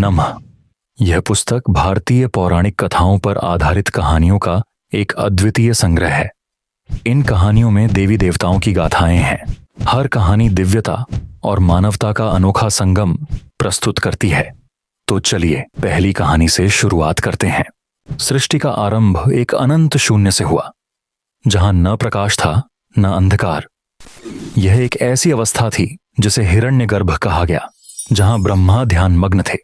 नमः। यह पुस्तक भारतीय पौराणिक कथाओं पर आधारित कहानियों का एक अद्वितीय संग्रह है। इन कहानियों में देवी देवताओं की गाथाएं हैं। हर कहानी दिव्यता और मानवता का अनोखा संगम प्रस्तुत करती है। तो चलिए पहली कहानी से शुरुआत करते हैं। सृष्टि का आरंभ एक अनंत शून्य से हुआ, जहां न प्रकाश था न अंधकार। यह एक ऐसी अवस्था थी जिसे हिरण्यगर्भ कहा गया, जहां ब्रह्मा ध्यान मग्न थे।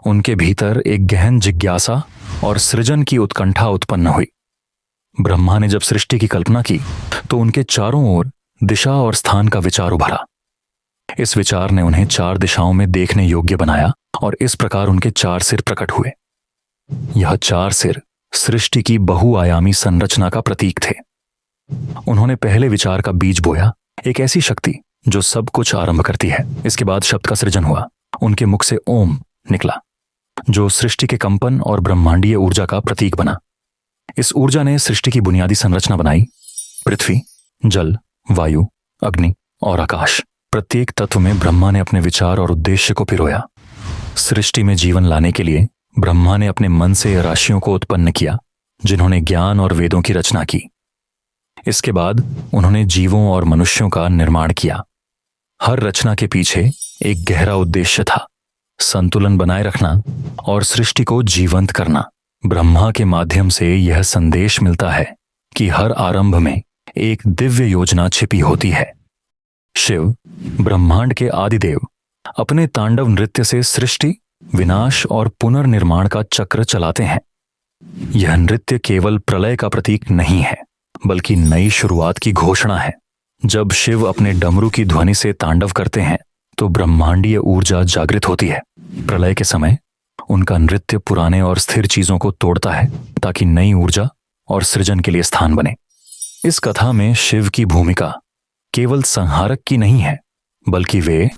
उनके भीतर एक गहन जिज्ञासा और सृजन की उत्कंठा उत्पन्न हुई। ब्रह्मा ने जब सृष्टि की कल्पना की तो उनके चारों ओर दिशा और स्थान का विचार उभरा। इस विचार ने उन्हें चार दिशाओं में देखने योग्य बनाया और इस प्रकार उनके चार सिर प्रकट हुए। यह चार सिर सृष्टि की बहुआयामी संरचना का प्रतीक थे। उन्होंने पहले विचार का बीज बोया, एक ऐसी शक्ति जो सब कुछ आरंभ करती है। इसके बाद शब्द का सृजन हुआ। उनके मुख से ओम निकला, जो सृष्टि के कंपन और ब्रह्मांडीय ऊर्जा का प्रतीक बना। इस ऊर्जा ने सृष्टि की बुनियादी संरचना बनाई। पृथ्वी, जल, वायु, अग्नि और आकाश, प्रत्येक तत्व में ब्रह्मा ने अपने विचार और उद्देश्य को पिरोया। सृष्टि में जीवन लाने के लिए ब्रह्मा ने अपने मन से राशियों को उत्पन्न किया, जिन्होंने ज्ञान और वेदों की रचना की। इसके बाद उन्होंने जीवों और मनुष्यों का निर्माण किया। हर रचना के पीछे एक गहरा उद्देश्य था, संतुलन बनाए रखना और सृष्टि को जीवंत करना। ब्रह्मा के माध्यम से यह संदेश मिलता है कि हर आरंभ में एक दिव्य योजना छिपी होती है। शिव, ब्रह्मांड के आदिदेव, अपने तांडव नृत्य से सृष्टि, विनाश और पुनर्निर्माण का चक्र चलाते हैं। यह नृत्य केवल प्रलय का प्रतीक नहीं है, बल्कि नई शुरुआत की घोषणा है। जब शिव अपने डमरू की ध्वनि से तांडव करते हैं तो ब्रह्मांडीय ऊर्जा जागृत होती है। प्रलय के समय उनका नृत्य पुराने और स्थिर चीजों को तोड़ता है, ताकि नई ऊर्जा और सृजन के लिए स्थान बने। इस कथा में शिव की भूमिका केवल संहारक की नहीं है, बल्कि वे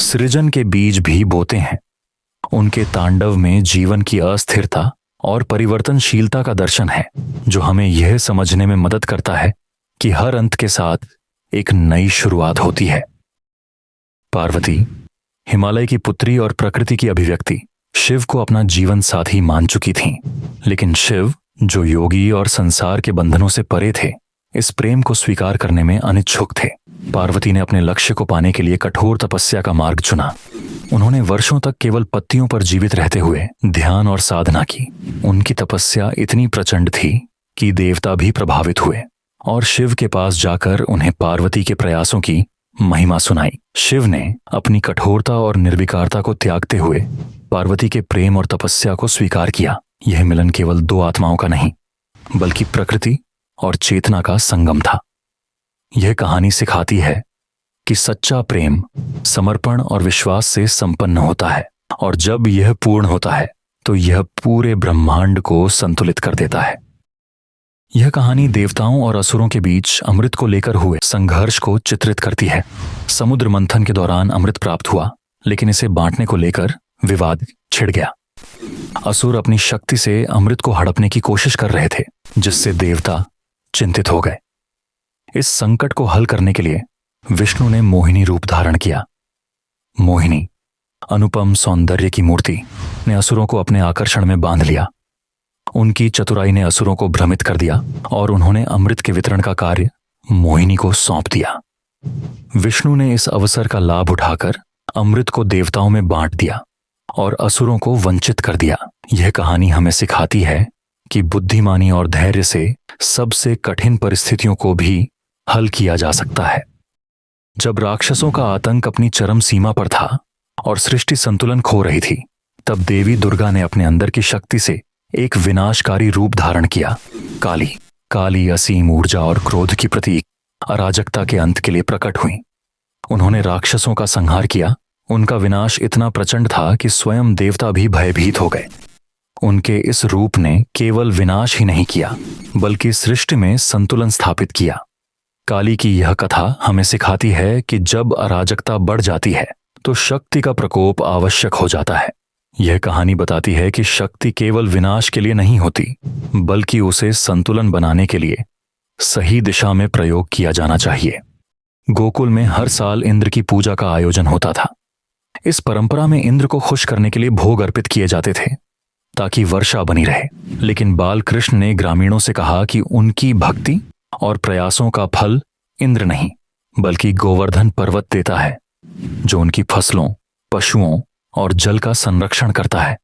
सृजन के बीज भी बोते हैं। उनके तांडव में जीवन की अस्थिरता और परिवर्तनशीलता का दर्शन है, जो हमें यह समझने में मदद करता है कि हर अंत के साथ एक नई शुरुआत होती है। पार्वती, हिमालय की पुत्री और प्रकृति की अभिव्यक्ति, शिव को अपना जीवन साथी मान चुकी थीं। लेकिन शिव, जो योगी और संसार के बंधनों से परे थे, इस प्रेम को स्वीकार करने में अनिच्छुक थे। पार्वती ने अपने लक्ष्य को पाने के लिए कठोर तपस्या का मार्ग चुना। उन्होंने वर्षों तक केवल पत्तियों पर जीवित रहते हुए ध्यान और साधना की। उनकी तपस्या इतनी प्रचंड थी कि देवता भी प्रभावित हुए और शिव के पास जाकर उन्हें पार्वती के प्रयासों की महिमा सुनाई। शिव ने अपनी कठोरता और निर्विकारता को त्यागते हुए पार्वती के प्रेम और तपस्या को स्वीकार किया। यह मिलन केवल दो आत्माओं का नहीं, बल्कि प्रकृति और चेतना का संगम था। यह कहानी सिखाती है कि सच्चा प्रेम समर्पण और विश्वास से संपन्न होता है, और जब यह पूर्ण होता है तो यह पूरे ब्रह्मांड को संतुलित कर देता है। यह कहानी देवताओं और असुरों के बीच अमृत को लेकर हुए संघर्ष को चित्रित करती है। समुद्र मंथन के दौरान अमृत प्राप्त हुआ, लेकिन इसे बांटने को लेकर विवाद छिड़ गया। असुर अपनी शक्ति से अमृत को हड़पने की कोशिश कर रहे थे, जिससे देवता चिंतित हो गए। इस संकट को हल करने के लिए विष्णु ने मोहिनी रूप धारण किया। मोहिनी, अनुपम सौंदर्य की मूर्ति, ने असुरों को अपने आकर्षण में बांध लिया। उनकी चतुराई ने असुरों को भ्रमित कर दिया और उन्होंने अमृत के वितरण का कार्य मोहिनी को सौंप दिया। विष्णु ने इस अवसर का लाभ उठाकर अमृत को देवताओं में बांट दिया और असुरों को वंचित कर दिया। यह कहानी हमें सिखाती है कि बुद्धिमानी और धैर्य से सबसे कठिन परिस्थितियों को भी हल किया जा सकता है। जब राक्षसों का आतंक अपनी चरम सीमा पर था और सृष्टि संतुलन खो रही थी, तब देवी दुर्गा ने अपने अंदर की शक्ति से एक विनाशकारी रूप धारण किया। काली असीम ऊर्जा और क्रोध की प्रतीक अराजकता के अंत के लिए प्रकट हुई। उन्होंने राक्षसों का संहार किया। उनका विनाश इतना प्रचंड था कि स्वयं देवता भी भयभीत हो गए। उनके इस रूप ने केवल विनाश ही नहीं किया, बल्कि सृष्टि में संतुलन स्थापित किया। काली की यह कथा हमें सिखाती है कि जब अराजकता बढ़ जाती है तो शक्ति का प्रकोप आवश्यक हो जाता है। यह कहानी बताती है कि शक्ति केवल विनाश के लिए नहीं होती, बल्कि उसे संतुलन बनाने के लिए सही दिशा में प्रयोग किया जाना चाहिए। गोकुल में हर साल इंद्र की पूजा का आयोजन होता था। इस परंपरा में इंद्र को खुश करने के लिए भोग अर्पित किए जाते थे ताकि वर्षा बनी रहे। लेकिन बाल कृष्ण ने ग्रामीणों से कहा कि उनकी भक्ति और प्रयासों का फल इंद्र नहीं बल्कि गोवर्धन पर्वत देता है, जो उनकी फसलों, पशुओं और जल का संरक्षण करता है।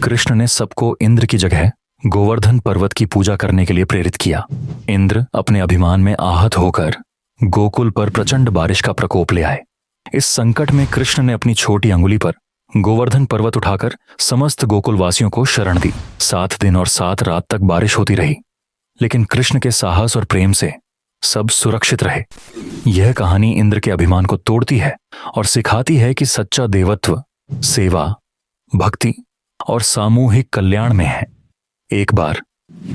कृष्ण ने सबको इंद्र की जगह गोवर्धन पर्वत की पूजा करने के लिए प्रेरित किया। इंद्र अपने अभिमान में आहत होकर गोकुल पर प्रचंड बारिश का प्रकोप ले आए। इस संकट में कृष्ण ने अपनी छोटी अंगुली पर गोवर्धन पर्वत उठाकर समस्त गोकुलवासियों को शरण दी। 7 दिन और 7 रात तक बारिश होती रही, लेकिन कृष्ण के साहस और प्रेम से सब सुरक्षित रहे। यह कहानी इंद्र के अभिमान को तोड़ती है और सिखाती है कि सच्चा देवत्व सेवा, भक्ति और सामूहिक कल्याण में है। एक बार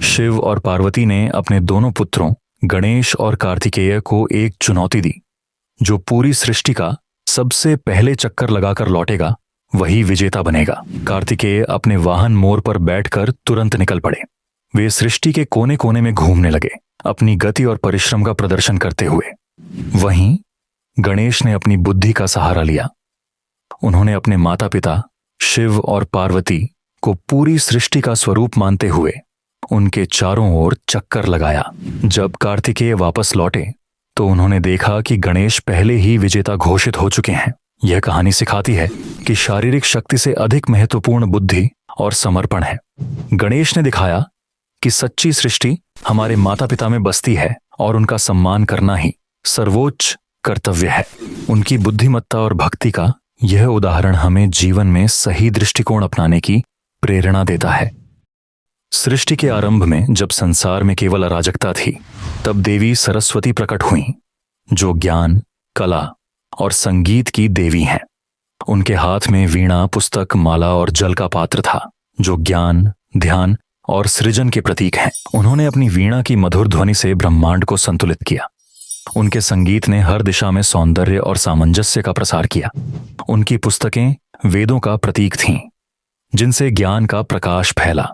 शिव और पार्वती ने अपने दोनों पुत्रों गणेश और कार्तिकेय को एक चुनौती दी। जो पूरी सृष्टि का सबसे पहले चक्कर लगाकर लौटेगा वही विजेता बनेगा। कार्तिकेय अपने वाहन मोर पर बैठकर तुरंत निकल पड़े। वे सृष्टि के कोने कोने में घूमने लगे, अपनी गति और परिश्रम का प्रदर्शन करते हुए। वहीं गणेश ने अपनी बुद्धि का सहारा लिया। उन्होंने अपने माता पिता शिव और पार्वती को पूरी सृष्टि का स्वरूप मानते हुए उनके चारों ओर चक्कर लगाया। जब कार्तिकेय वापस लौटे तो उन्होंने देखा कि गणेश पहले ही विजेता घोषित हो चुके हैं। यह कहानी सिखाती है कि शारीरिक शक्ति से अधिक महत्वपूर्ण बुद्धि और समर्पण है। गणेश ने दिखाया कि सच्ची सृष्टि हमारे माता पिता में बसती है और उनका सम्मान करना ही सर्वोच्च कर्तव्य है। उनकी बुद्धिमत्ता और भक्ति का यह उदाहरण हमें जीवन में सही दृष्टिकोण अपनाने की प्रेरणा देता है। सृष्टि के आरंभ में जब संसार में केवल अराजकता थी, तब देवी सरस्वती प्रकट हुईं, जो ज्ञान, कला और संगीत की देवी हैं। उनके हाथ में वीणा, पुस्तक, माला और जल का पात्र था, जो ज्ञान, ध्यान और सृजन के प्रतीक हैं। उन्होंने अपनी वीणा की मधुर ध्वनि से ब्रह्मांड को संतुलित किया। उनके संगीत ने हर दिशा में सौंदर्य और सामंजस्य का प्रसार किया। उनकी पुस्तकें वेदों का प्रतीक थीं, जिनसे ज्ञान का प्रकाश फैला।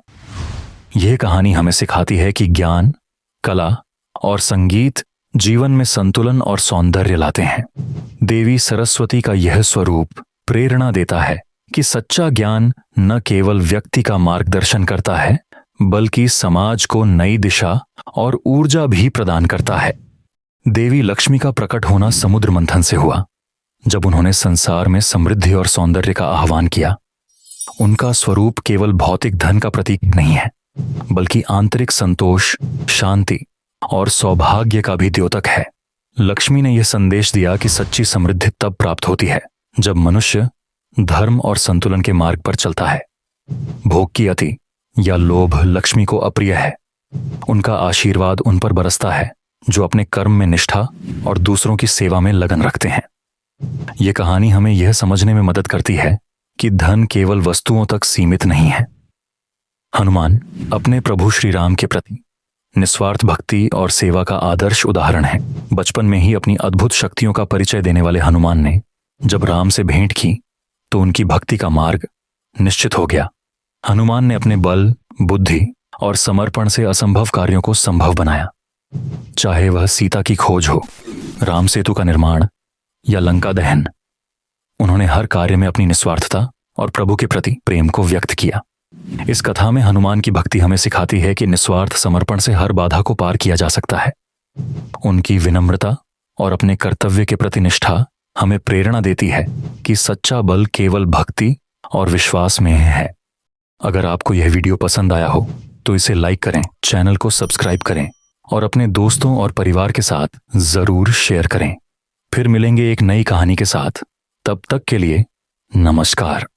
यह कहानी हमें सिखाती है कि ज्ञान, कला और संगीत जीवन में संतुलन और सौंदर्य लाते हैं। देवी सरस्वती का यह स्वरूप प्रेरणा देता है कि सच्चा ज्ञान न केवल व्यक्ति का मार्गदर्शन करता है, बल्कि समाज को नई दिशा और ऊर्जा भी प्रदान करता है। देवी लक्ष्मी का प्रकट होना समुद्र मंथन से हुआ, जब उन्होंने संसार में समृद्धि और सौंदर्य का आह्वान किया। उनका स्वरूप केवल भौतिक धन का प्रतीक नहीं है, बल्कि आंतरिक संतोष, शांति और सौभाग्य का भी द्योतक है। लक्ष्मी ने यह संदेश दिया कि सच्ची समृद्धि तब प्राप्त होती है जब मनुष्य धर्म और संतुलन के मार्ग पर चलता है। भोग की अति या लोभ लक्ष्मी को अप्रिय है। उनका आशीर्वाद उन पर बरसता है जो अपने कर्म में निष्ठा और दूसरों की सेवा में लगन रखते हैं। यह कहानी हमें यह समझने में मदद करती है कि धन केवल वस्तुओं तक सीमित नहीं है। हनुमान अपने प्रभु श्री राम के प्रति निस्वार्थ भक्ति और सेवा का आदर्श उदाहरण है। बचपन में ही अपनी अद्भुत शक्तियों का परिचय देने वाले हनुमान ने जब राम से भेंट की तो उनकी भक्ति का मार्ग निश्चित हो गया। हनुमान ने अपने बल, बुद्धि और समर्पण से असंभव कार्यों को संभव बनाया। चाहे वह सीता की खोज हो, राम सेतु का निर्माण या लंका दहन, उन्होंने हर कार्य में अपनी निस्वार्थता और प्रभु के प्रति प्रेम को व्यक्त किया। इस कथा में हनुमान की भक्ति हमें सिखाती है कि निस्वार्थ समर्पण से हर बाधा को पार किया जा सकता है। उनकी विनम्रता और अपने कर्तव्य के प्रति निष्ठा हमें प्रेरणा देती है कि सच्चा बल केवल भक्ति और विश्वास में है। अगर आपको यह वीडियो पसंद आया हो तो इसे लाइक करें, चैनल को सब्सक्राइब करें और अपने दोस्तों और परिवार के साथ जरूर शेयर करें। फिर मिलेंगे एक नई कहानी के साथ। तब तक के लिए नमस्कार।